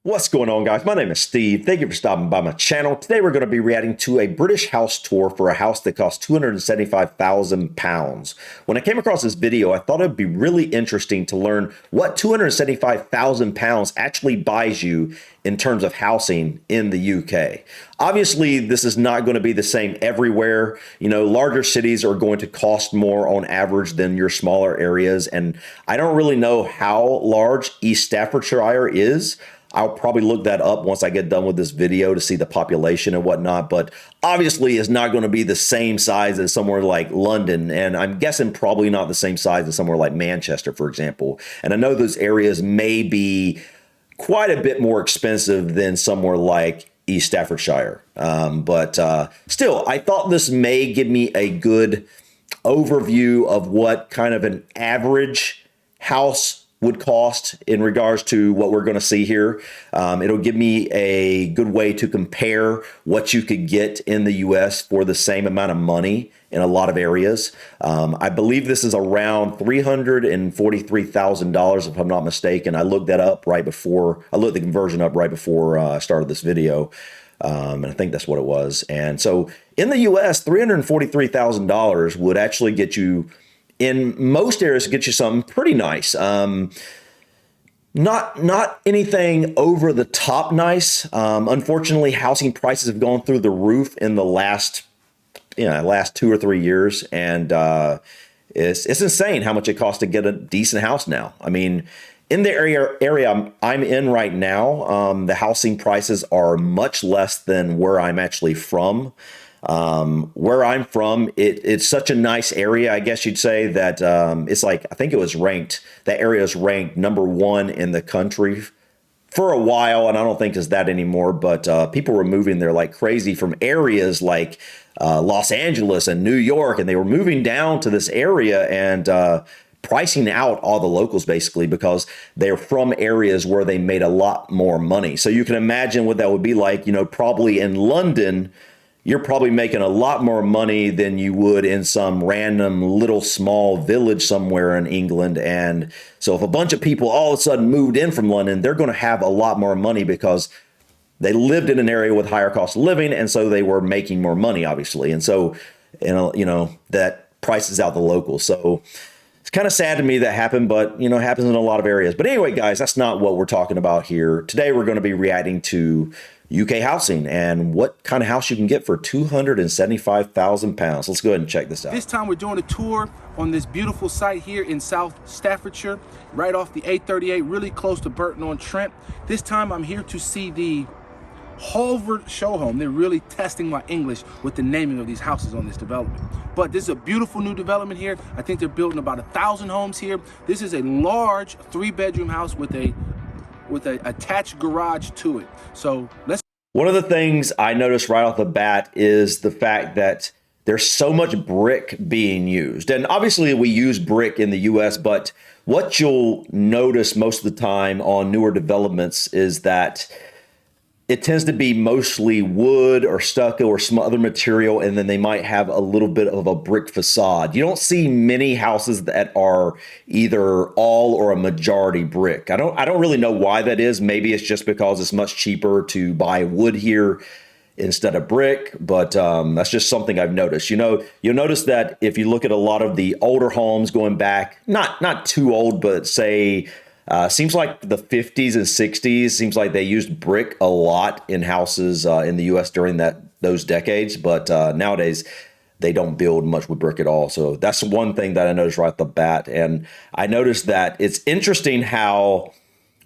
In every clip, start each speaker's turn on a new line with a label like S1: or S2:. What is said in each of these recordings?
S1: What's going on, guys? My name is Steve. Thank you for stopping by my channel. Today we're going to be reacting to a British house tour for a house that costs £275,000. When I came across this video, I thought it'd be really interesting to learn what £275,000 actually buys you in terms of housing in the UK. Obviously, this is not going to be the same everywhere. You know, larger cities are going to cost more on average than your smaller areas. And I don't really know how large East Staffordshire is. I'll probably look that up once I get done with this video to see the population and whatnot, but obviously it's not going to be the same size as somewhere like London, and I'm guessing probably not the same size as somewhere like Manchester, for example. And I know those areas may be quite a bit more expensive than somewhere like East Staffordshire. Still, I thought this may give me a good overview of what kind of an average house would cost in regards to what we're going to see here. It'll give me a good way to compare what you could get in the US for the same amount of money in a lot of areas. I believe this is around $343,000 if I'm not mistaken. I looked that up right before, I looked the conversion up right before I started this video. And I think that's what it was. And so in the US, $343,000 would actually get you, in most areas, get you something pretty nice. Not anything over the top nice. Unfortunately, housing prices have gone through the roof in the last 2 or 3 years, and it's insane how much it costs to get a decent house now. I mean, in the area I'm in right now, the housing prices are much less than where I'm actually from. Where I'm from, it's such a nice area, I guess you'd say, that it's like, I think it was ranked, that area is ranked #1 in the country for a while, and I don't think it's that anymore, but people were moving there like crazy from areas like Los Angeles and New York, and they were moving down to this area and pricing out all the locals basically because they're from areas where they made a lot more money. So you can imagine what that would be like. You know, probably in London, you're probably making a lot more money than you would in some random little small village somewhere in England. And so if a bunch of people all of a sudden moved in from London, they're going to have a lot more money because they lived in an area with higher cost of living. And so they were making more money, obviously. And so, you know, that prices out the locals. So it's kind of sad to me that happened, but, you know, it happens in a lot of areas. But anyway, guys, that's not what we're talking about here. Today, we're going to be reacting to UK housing and what kind of house you can get for £275,000. Let's go ahead and check this out.
S2: This time we're doing a tour on this beautiful site here in South Staffordshire, right off the A38, really close to Burton-on-Trent. This time I'm here to see the Halvard Show Home. They're really testing my English with the naming of these houses on this development. But this is a beautiful new development here. I think they're building about 1,000 homes here. This is a large 3-bedroom house with a attached garage to it. So let's.
S1: One of the things I noticed right off the bat is the fact that there's so much brick being used. And obviously we use brick in the US, but what you'll notice most of the time on newer developments is that it tends to be mostly wood or stucco or some other material, and then they might have a little bit of a brick facade. You don't see many houses that are either all or a majority brick. I don't really know why that is. Maybe it's just because it's much cheaper to buy wood here instead of brick, but that's just something I've noticed. You know, you'll notice that if you look at a lot of the older homes going back, not too old, but say seems like the 50s and 60s, seems like they used brick a lot in houses in the US during those decades. But nowadays, they don't build much with brick at all. So that's one thing that I noticed right off the bat. And I noticed that it's interesting how,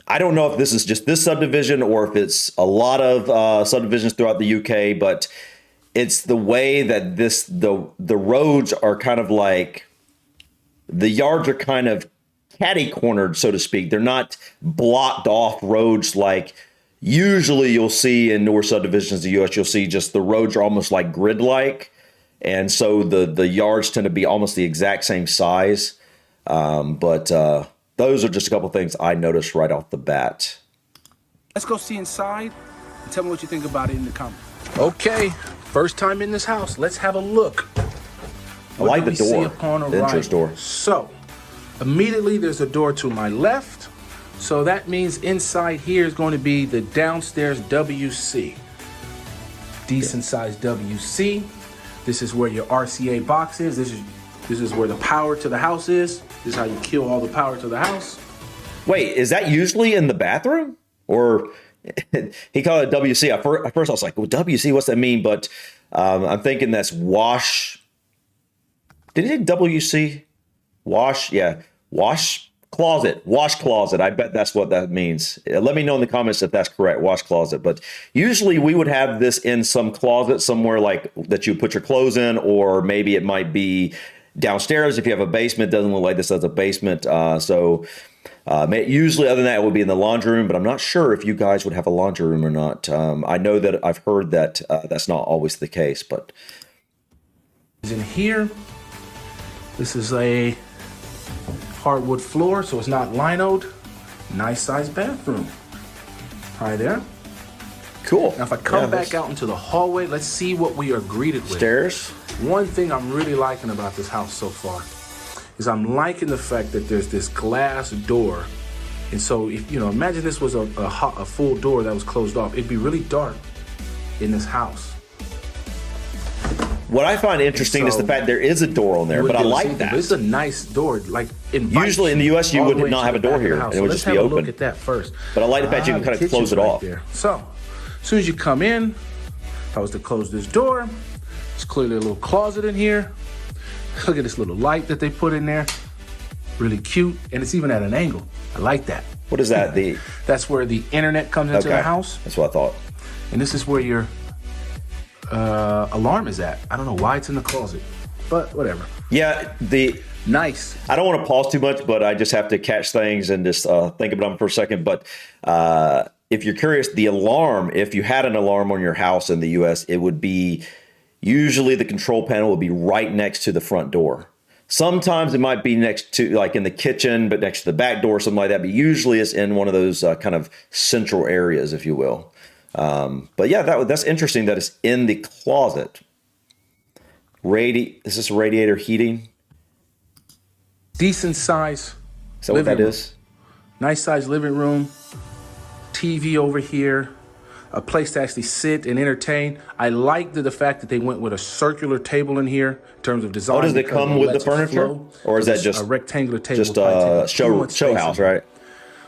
S1: I don't know if this is just this subdivision or if it's a lot of subdivisions throughout the UK, but it's the way that the roads are kind of like, the yards are kind of catty-cornered, so to speak. They're not blocked off roads like usually you'll see in newer subdivisions in the US. You'll see just the roads are almost like grid-like, and so the yards tend to be almost the exact same size. Those are just a couple things I noticed right off the bat.
S2: Let's go see inside and tell me what you think about it in the comments. Okay, first time in this house. Let's have a look.
S1: I like the door, the entrance door.
S2: So, immediately there's a door to my left. So that means inside here is going to be the downstairs WC. Decent sized WC. This is where your RCA box is. This is where the power to the house is. This is how you kill all the power to the house.
S1: Wait, is that usually in the bathroom? Or he called it WC. At first I was like, well, WC, what's that mean? But I'm thinking that's wash. Did he say WC? Wash, yeah. Wash closet. I bet that's what that means. Let me know in the comments if that's correct, wash closet. But usually we would have this in some closet somewhere like that you put your clothes in, or maybe it might be downstairs. If you have a basement, it doesn't look like this as a basement. Usually other than that, it would be in the laundry room, but I'm not sure if you guys would have a laundry room or not. I know that I've heard that that's not always the case, but.
S2: In here, this is a hardwood floor, so it's not linoed. Nice sized bathroom. Right there.
S1: Cool.
S2: Now if I come back out into the hallway, let's see what we are greeted with.
S1: Stairs.
S2: One thing I'm really liking about this house so far is I'm liking the fact that there's this glass door. And so if imagine this was a full door that was closed off, it'd be really dark in this house.
S1: What I find interesting is the fact there is a door on there, but I like that.
S2: It's a nice door. Like
S1: usually in the U.S. you would not have a door here, and it would just be open.
S2: Let's have a look at that first.
S1: But I like the fact you can kind of close it off.
S2: So, as soon as you come in, if I was to close this door, it's clearly a little closet in here. Look at this little light that they put in there. Really cute, and it's even at an angle. I like that.
S1: What is that?
S2: That's where the internet comes into the house.
S1: That's what I thought.
S2: And this is where your alarm is at. I don't know why it's in the closet, but whatever.
S1: Yeah,
S2: nice.
S1: I don't want to pause too much, but I just have to catch things and just think about them for a second. But if you're curious, the alarm, if you had an alarm on your house in the U.S., it would be usually the control panel would be right next to the front door. Sometimes it might be next to, like in the kitchen, but next to the back door, something like that. But usually it's in one of those kind of central areas, if you will. But yeah, that's interesting that it's in the closet. Is this radiator heating?
S2: Decent size.
S1: Is that what that is?
S2: Nice size living room. TV over here. A place to actually sit and entertain. I like the fact that they went with a circular table in here in terms of design.
S1: Oh, does it come with the furniture? Or is that just
S2: a rectangular table?
S1: Just a show house, right?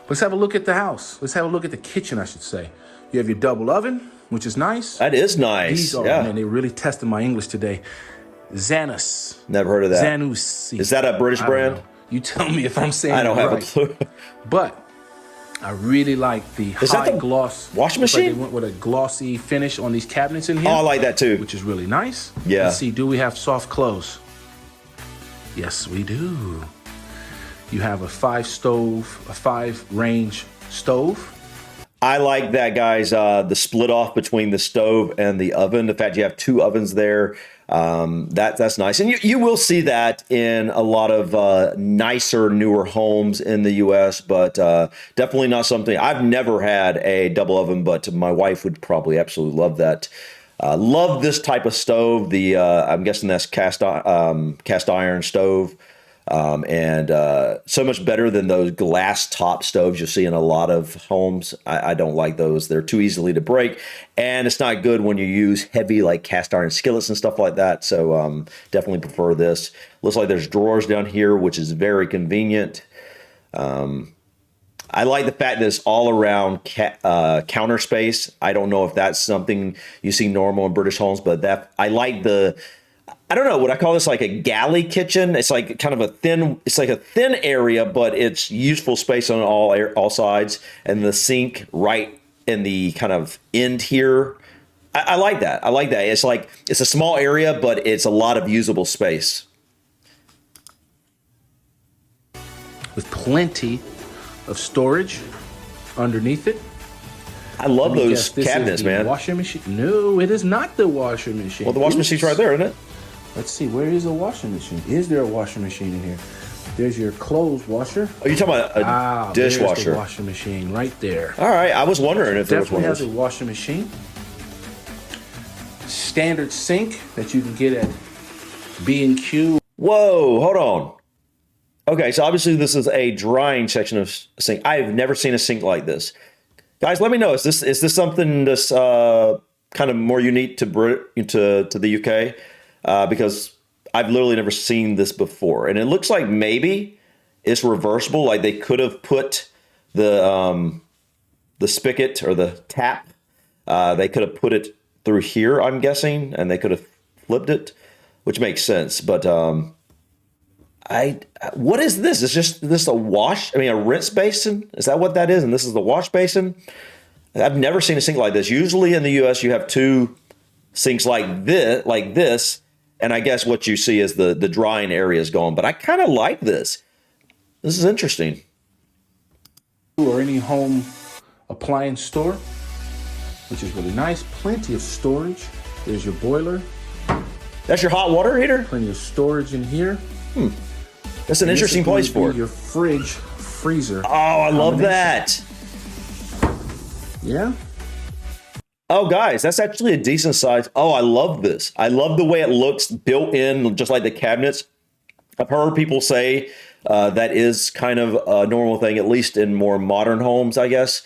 S2: Let's have a look at the house. Let's have a look at the kitchen, I should say. You have your double oven, which is nice.
S1: That is nice.
S2: These are, man, they really tested my English today. Zanus.
S1: Never heard of that.
S2: Zanus.
S1: Is that a British brand?
S2: You tell me if I'm saying it right.
S1: I don't have a clue.
S2: But I really like the high gloss
S1: washing machine.
S2: Like they went with a glossy finish on these cabinets in here.
S1: Oh, I like that too.
S2: Which is really nice.
S1: Yeah.
S2: Let's see, do we have soft close? Yes, we do. You have a 5-range stove.
S1: I like that, guys. The split off between the stove and the oven. The fact you have two ovens there, that's nice. And you will see that in a lot of nicer, newer homes in the U.S., but definitely not something. I've never had a double oven, but my wife would probably absolutely love that. Love this type of stove. I'm guessing that's cast iron stove. And so much better than those glass top stoves you see in a lot of homes. I don't like those. They're too easily to break, and it's not good when you use heavy like cast iron skillets and stuff like that. So definitely prefer this. Looks like there's drawers down here, which is very convenient. I like the fact that it's all around counter space. I don't know if that's something you see normal in British homes, but I like I don't know, would I call this like a galley kitchen? It's like kind of a thin area, but it's useful space on all sides. And the sink right in the kind of end here. I like that. I like that. It's like, it's a small area, but it's a lot of usable space.
S2: With plenty of storage underneath it.
S1: I love those cabinets, man.
S2: Washing machine? No, it is not the washing machine.
S1: Well, the washing machine's right there, isn't it?
S2: Let's see, where is a washing machine? Is there a washing machine in here? There's your clothes washer.
S1: Oh, you're talking about a dishwasher.
S2: There's the washing machine right there.
S1: All right, I was wondering if there was one of those.
S2: Definitely has a washing machine. Standard sink that you can get at B&Q.
S1: Whoa, hold on. Okay, so obviously this is a drying section of sink. I've never seen a sink like this. Guys, let me know. Is this something that's kind of more unique to to the UK? Because I've literally never seen this before, and it looks like maybe it's reversible. Like they could have put the spigot or the tap. They could have put it through here, I'm guessing, and they could have flipped it, which makes sense. But what is this? Is this a wash? I mean, a rinse basin? Is that what that is? And this is the wash basin? I've never seen a sink like this. Usually in the U.S. you have two sinks like this, and I guess what you see is the drying area is gone. But I kind of like this. This is interesting.
S2: Or any home appliance store, which is really nice. Plenty of storage. There's your boiler.
S1: That's your hot water heater?
S2: Plenty of storage in here.
S1: That's an interesting place for it.
S2: Your fridge, freezer.
S1: Oh, I love that.
S2: Yeah.
S1: Oh, guys, that's actually a decent size. Oh, I love this. I love the way it looks built in, just like the cabinets. I've heard people say that is kind of a normal thing, at least in more modern homes, I guess.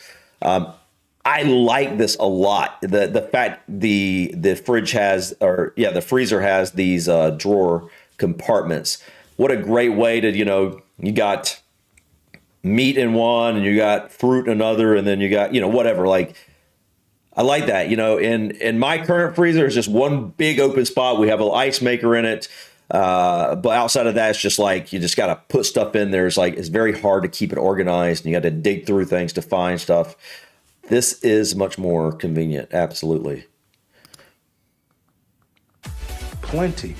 S1: I like this a lot. The fact the fridge has, the freezer has these drawer compartments. What a great way to, you got meat in one and you got fruit in another, and then you got, whatever. Like, I like that. In my current freezer is just one big open spot. We have an ice maker in it. But outside of that, it's just like, you just got to put stuff in there. It's very hard to keep it organized, and you got to dig through things to find stuff. This is much more convenient. Absolutely.
S2: Plenty.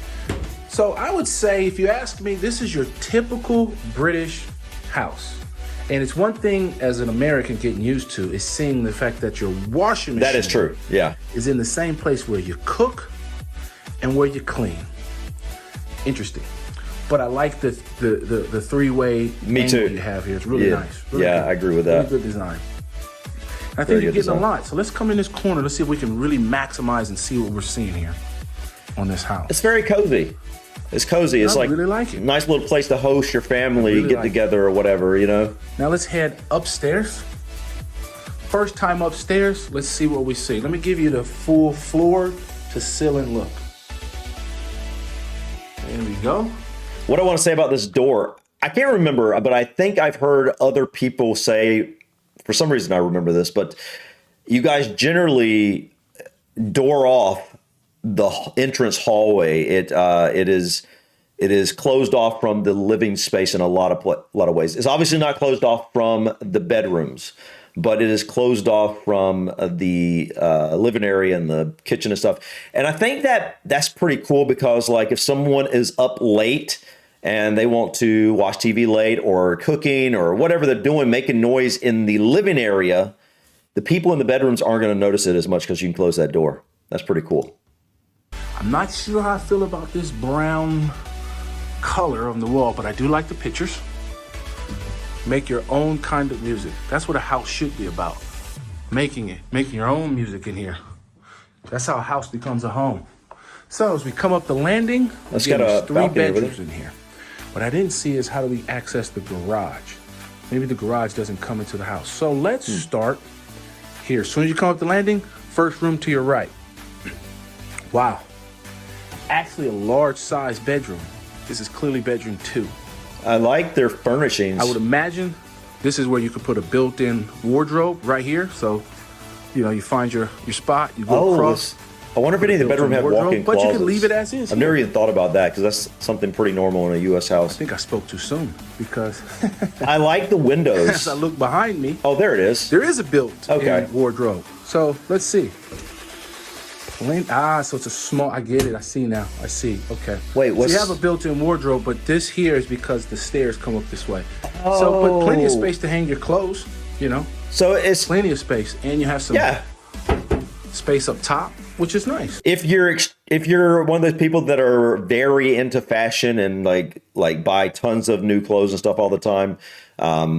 S2: So I would say, if you ask me, this is your typical British house. And it's one thing as an American getting used to is seeing the fact that your washing machine
S1: That is true. Yeah.
S2: is in the same place where you cook and where you clean. Interesting. But I like the three-way
S1: Me
S2: angle
S1: too.
S2: you have here. It's really nice. Really
S1: Yeah,
S2: good.
S1: I agree with that.
S2: Really good design. I
S1: Very
S2: think you're
S1: good
S2: getting
S1: design.
S2: a lot. So let's come in this corner. Let's see if we can really maximize and see what we're seeing here on this house.
S1: It's very cozy. It's cozy. It's
S2: I
S1: like
S2: really like it.
S1: nice little place to host your family,
S2: really
S1: get
S2: like it.
S1: together or whatever,
S2: Now let's head upstairs. First time upstairs, let's see what we see. Let me give you the full floor to ceiling look. There we go.
S1: What I want to say about this door, I can't remember, but I think I've heard other people say, for some reason I remember this, but you guys generally door off the entrance hallway. It is closed off from the living space in a lot of ways. It's obviously not closed off from the bedrooms, but it is closed off from the living area and the kitchen and stuff. And I think that's pretty cool, because like if someone is up late and they want to watch TV late or cooking or whatever they're doing, making noise in the living area, the people in the bedrooms aren't going to notice it as much because you can close that door. That's pretty cool.
S2: I'm not sure how I feel about this brown color on the wall, but I do like the pictures. Make your own kind of music. That's what a house should be about. Making your own music in here. That's how a house becomes a home. So as we come up the landing,
S1: Let's
S2: again,
S1: get a
S2: there's 3
S1: balcony over
S2: bedrooms in here. What I didn't see is how do we access the garage? Maybe the garage doesn't come into the house. So let's start here. As soon as you come up the landing, first room to your right. Wow. Actually a large size bedroom. This is clearly bedroom 2.
S1: I like their furnishings.
S2: I would imagine this is where you could put a built-in wardrobe right here. So, you find your spot, you go across.
S1: I wonder if any of the bedroom have walk-in
S2: But
S1: closets.
S2: you can leave it as is.
S1: I've never even thought about that, because that's something pretty normal in a U.S.
S2: I
S1: house.
S2: think I spoke too soon because
S1: I like the
S2: as
S1: windows.
S2: I look behind me,
S1: Oh, there it is.
S2: there is a built-in
S1: Okay.
S2: wardrobe. So let's see. So it's a small, I get it, I see now, I see, okay.
S1: Wait,
S2: So
S1: what's-
S2: you have a built-in wardrobe, but this here is because the stairs come up this way. So, but plenty of
S1: Oh.
S2: space to hang your clothes,
S1: So it's
S2: plenty of space, and you have some space up top, which is nice.
S1: if you're one of those people that are very into fashion and like buy tons of new clothes and stuff all the time,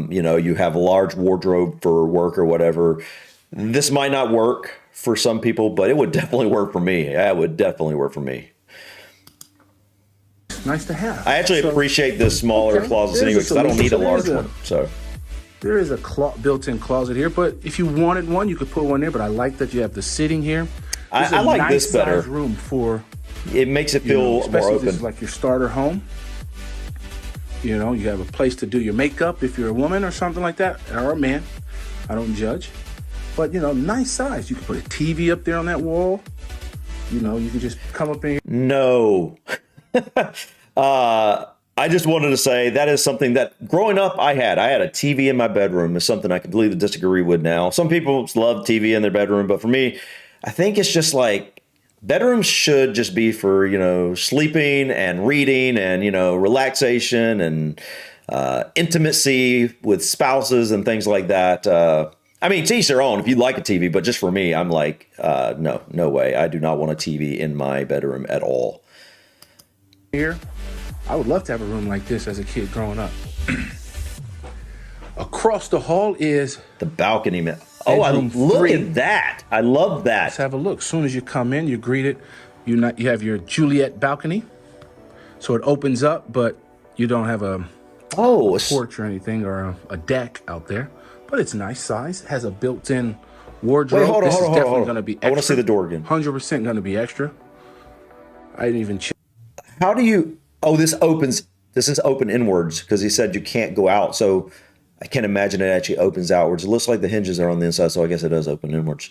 S1: you have a large wardrobe for work or whatever. This might not work for some people, but it would definitely work for me. Yeah, it would definitely work for me.
S2: nice to have.
S1: I actually
S2: So,
S1: appreciate the smaller
S2: okay,
S1: closets
S2: there's
S1: anyway,
S2: a
S1: because I don't need a
S2: solution.
S1: large one. So
S2: There is a built-in closet here, but if you wanted one, you could put one there. But I like that you have the sitting here. This is
S1: I
S2: a
S1: like this better.
S2: nice-sized room for,
S1: it makes it feel more
S2: especially if this
S1: open.
S2: is like your starter home. You know, you have a place to do your makeup if you're a woman or something like that, or a man. I don't judge. But, nice size. You can put a TV up there on that wall. You can just come up in here.
S1: No. I just wanted to say that is something that growing up I had a TV in my bedroom. Is something I completely disagree with now. Some people love TV in their bedroom, but for me, I think it's just like bedrooms should just be for, sleeping and reading and, relaxation and intimacy with spouses and things like that. I mean, to each their own if you'd like a TV, but just for me, I'm like, no way. I do not want a TV in my bedroom at all.
S2: Here, I would love to have a room like this as a kid growing up. Across the hall is
S1: The balcony, man. Oh,
S2: bedroom
S1: look
S2: 3.
S1: at that. I love
S2: Let's
S1: that.
S2: have a look. As soon as you come in, you're greeted. You have your Juliet balcony, so it opens up, but you don't have a
S1: Oh,
S2: porch or anything or a deck out there. But it's nice size. It has a built-in wardrobe.
S1: Wait, hold on,
S2: This
S1: hold
S2: is
S1: on,
S2: definitely
S1: hold on.
S2: going to be extra.
S1: I want to see the door again.
S2: 100% going to be extra. I didn't even check.
S1: How do you? Oh, this opens. This is open inwards because he said you can't go out. So I can't imagine it actually opens outwards. It looks like the hinges are on the inside, so I guess it does open inwards.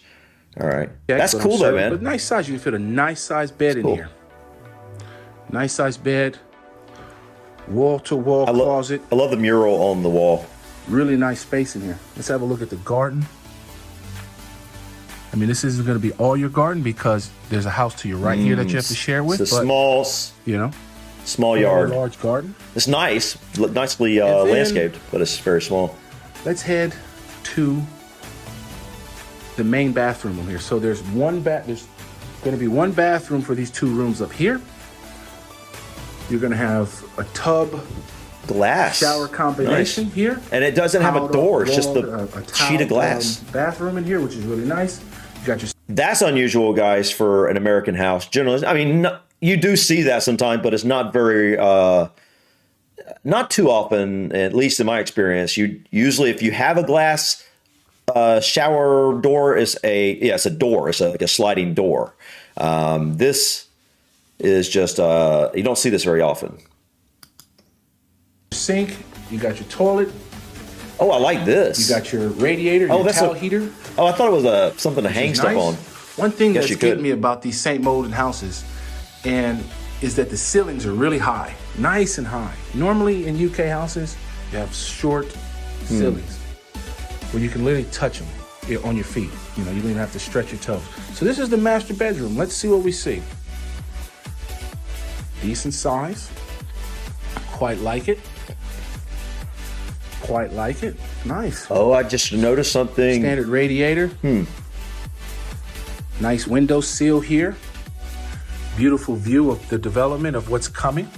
S1: All right, that's cool though, man.
S2: But nice size. You can fit a nice size bed in
S1: cool.
S2: here. Nice size bed. Wall-to-wall closet.
S1: I love the mural on the wall.
S2: Really nice space in here. Let's have a look at the garden. I mean, this isn't going to be all your garden because there's a house to your right here that you have to share with.
S1: It's a
S2: but,
S1: small yard.
S2: A large garden.
S1: It's nice, nicely
S2: then-
S1: landscaped, but it's very small.
S2: Let's head to the main bathroom room here. So there's there's going to be one bathroom for these two rooms up here. You're going to have a tub
S1: Glass
S2: shower combination
S1: Nice.
S2: here.
S1: And it doesn't have a
S2: Tiled
S1: door. It's just
S2: wall,
S1: the
S2: a
S1: sheet of
S2: tiled,
S1: glass.
S2: bathroom in here, which is really nice. You got your
S1: That's unusual, guys, for an American house. Generally, I mean, you do see that sometimes, but it's not very, not too often. At least in my experience, you usually, if you have a glass shower door, it's a door. It's like a sliding door. This is just you don't see this very often.
S2: sink. You got your toilet.
S1: Oh, I like this.
S2: You got your radiator, your
S1: that's
S2: towel
S1: a-
S2: heater.
S1: Oh, I thought it was something to hang
S2: Which is
S1: stuff
S2: nice.
S1: on.
S2: One thing
S1: Guess
S2: that's
S1: you
S2: getting
S1: could.
S2: me about these St. Moldin houses is that the ceilings are really high, nice and high. Normally in UK houses, you have short ceilings where you can literally touch them on your feet. You don't even have to stretch your toes. So this is the master bedroom. Let's see what we see. Decent size. Quite like it. Quite like it. Nice.
S1: Oh, I just noticed something.
S2: Standard radiator. Nice window sill here. Beautiful view of the development of what's coming.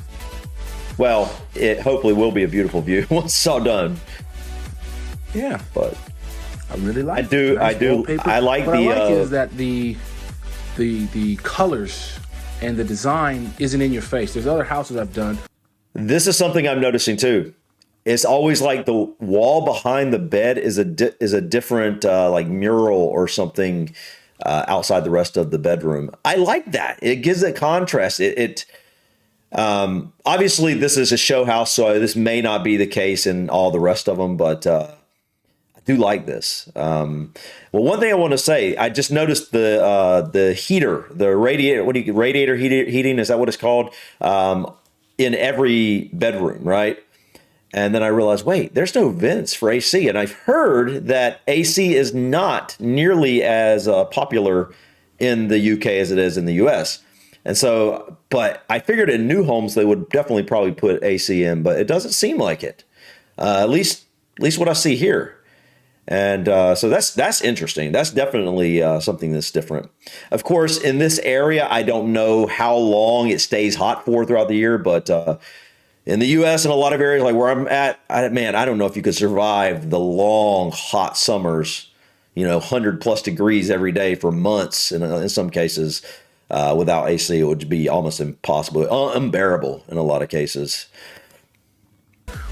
S1: Well, it hopefully will be a beautiful view once it's all done.
S2: Yeah,
S1: But
S2: I really like.
S1: I do-
S2: it.
S1: I do-
S2: wallpaper.
S1: I like
S2: what
S1: the,
S2: I like is that the colors and the design isn't in your face. There's other houses I've done.
S1: this is something I'm noticing too. It's always like the wall behind the bed is a different like mural or something outside the rest of the bedroom. I like that. It gives it contrast. Obviously this is a show house, so this may not be the case in all the rest of them, but I do like this. Well, one thing I want to say, I just noticed the heater, the radiator. Radiator heating? Is that what it's called? In every bedroom, right? And then I realized, wait, there's no vents for AC. And I've heard that AC is not nearly as popular in the UK as it is in the US. And so, but I figured in new homes, they would definitely probably put AC in, but it doesn't seem like it. At least what I see here. And so that's interesting. That's definitely something that's different. Of course, in this area, I don't know how long it stays hot for throughout the year, but in the U.S. and a lot of areas like where I'm at, I don't know if you could survive the long, hot summers, 100+ degrees every day for months in some cases. Without AC, it would be almost impossible, unbearable in a lot of cases.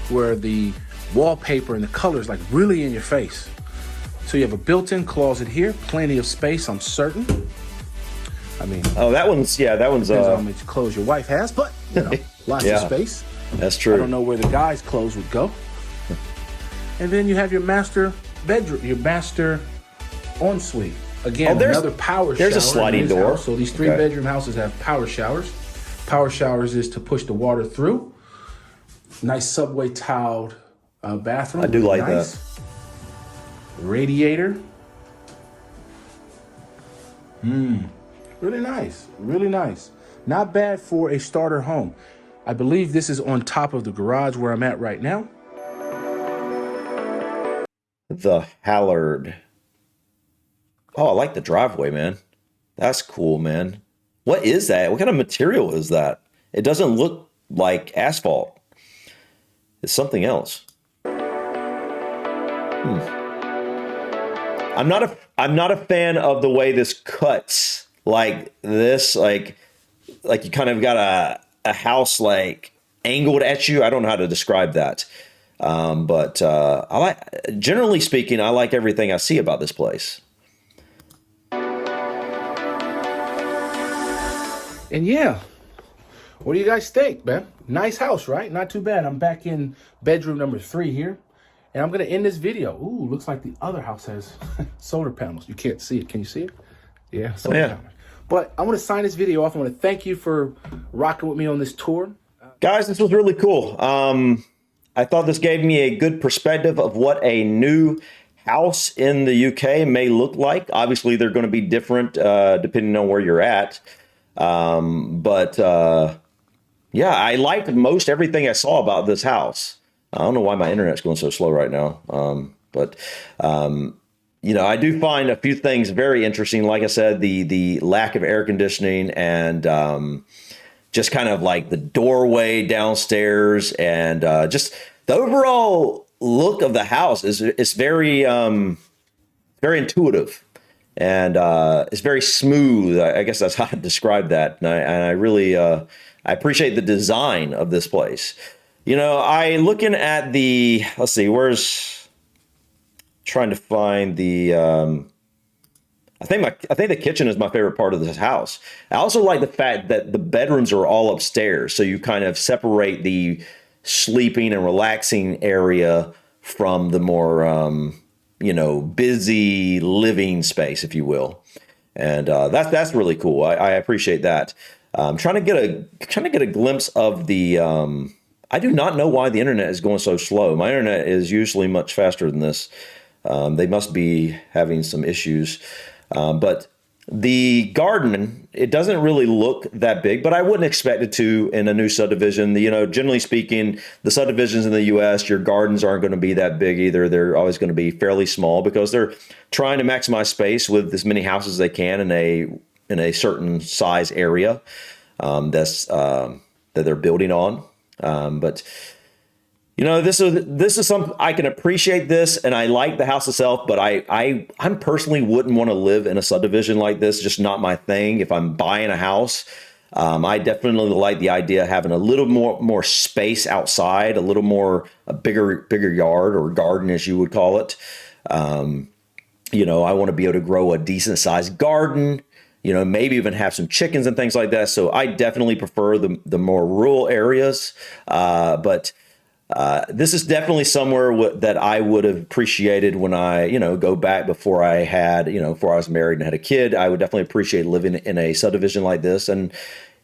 S2: Where the wallpaper and the colors like really in your face. So you have a built-in closet here, plenty of space, I'm certain. I mean,
S1: that one's
S2: depends on how much clothes your wife has, but you know, lots
S1: Yeah.
S2: of space.
S1: That's true.
S2: I don't know where the guy's clothes would go. And then you have your master bedroom, your master ensuite. Again, another power shower.
S1: There's a sliding door.
S2: House. So these three-bedroom houses have power showers. Power showers is to push the water through. Nice subway tiled bathroom.
S1: I do like
S2: that. Radiator. Really nice. Really nice. Not bad for a starter home. I believe this is on top of the garage where I'm at right now.
S1: The Hallard. Oh, I like the driveway, man. That's cool, man. What is that? What kind of material is that? It doesn't look like asphalt. It's something else. I'm not a fan of the way this cuts like this, like you kind of got a house like angled at you. I don't know how to describe that. But I like, generally speaking, I like everything I see about this place.
S2: And yeah, what do you guys think, man? Nice house, right? Not too bad. I'm back in bedroom number 3 here. And I'm going to end this video. Ooh, looks like the other house has solar panels. You can't see it. Can you see it? Yeah, solar panels. But I want to sign this video off. I want to thank you for rocking with me on this tour.
S1: Guys, this was really cool. I thought this gave me a good perspective of what a new house in the UK may look like. Obviously, they're going to be different depending on where you're at. Yeah, I liked most everything I saw about this house. I don't know why my internet's going so slow right now. You know, I do find a few things very interesting. Like I said, the lack of air conditioning and just kind of like the doorway downstairs and just the overall look of the house is very very intuitive and it's very smooth. I guess that's how I describe that. And I really I appreciate the design of this place. You know, looking at the, let's see, trying to find the, I think the kitchen is my favorite part of this house. I also like the fact that the bedrooms are all upstairs. So you kind of separate the sleeping and relaxing area from the more, you know, busy living space, if you will. And that's really cool. I appreciate that. I'm trying to get a glimpse of the, I do not know why the internet is going so slow. My internet is usually much faster than this. They must be having some issues. But the garden, it doesn't really look that big, but I wouldn't expect it to in a new subdivision. You know, generally speaking, the subdivisions in the U.S., your gardens aren't going to be that big either. They're always going to be fairly small because they're trying to maximize space with as many houses as they can in a certain size area that they're building on. But you know, this is something I can appreciate this, and I like the house itself, but I personally wouldn't want to live in a subdivision like this. Just not my thing. If I'm buying a house, I definitely like the idea of having a little more space outside, a bigger yard or garden, as you would call it. You know, I want to be able to grow a decent sized garden. You know, maybe even have some chickens and things like that. So I definitely prefer the more rural areas. But this is definitely somewhere that I would have appreciated when I, you know, go back before I was married and had a kid. I would definitely appreciate living in a subdivision like this. And,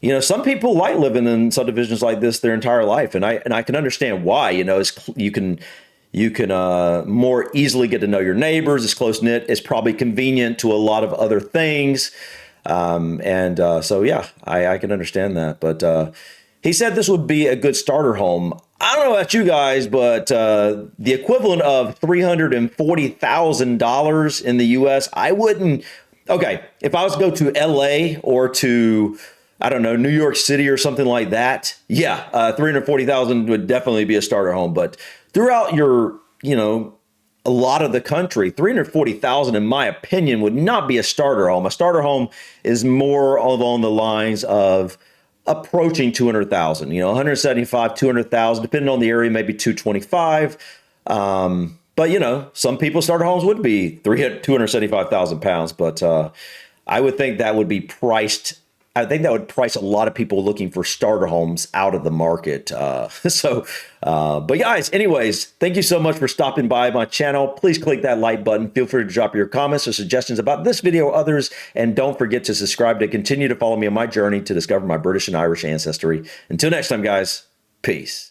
S1: you know, some people like living in subdivisions like this their entire life. And I can understand why. You know, you can more easily get to know your neighbors. It's close knit. It's probably convenient to a lot of other things. So yeah, I can understand that. But he said this would be a good starter home. I don't know about you guys, but the equivalent of $340,000 in the U.S., I wouldn't. Okay, if I was to go to L.A. or to, I don't know, New York City or something like that, yeah, $340,000 would definitely be a starter home. But throughout your, you know, a lot of the country. 340,000, in my opinion, would not be a starter home. A starter home is more along the lines of approaching 200,000, 175, 200,000, depending on the area, maybe 225. But, some people starter homes would be 275,000 pounds. But I would think that would be priced. I think that would price a lot of people looking for starter homes out of the market. But guys, anyways, thank you so much for stopping by my channel. Please click that like button. Feel free to drop your comments or suggestions about this video or others. And don't forget to subscribe to continue to follow me on my journey to discover my British and Irish ancestry. Until next time, guys, peace.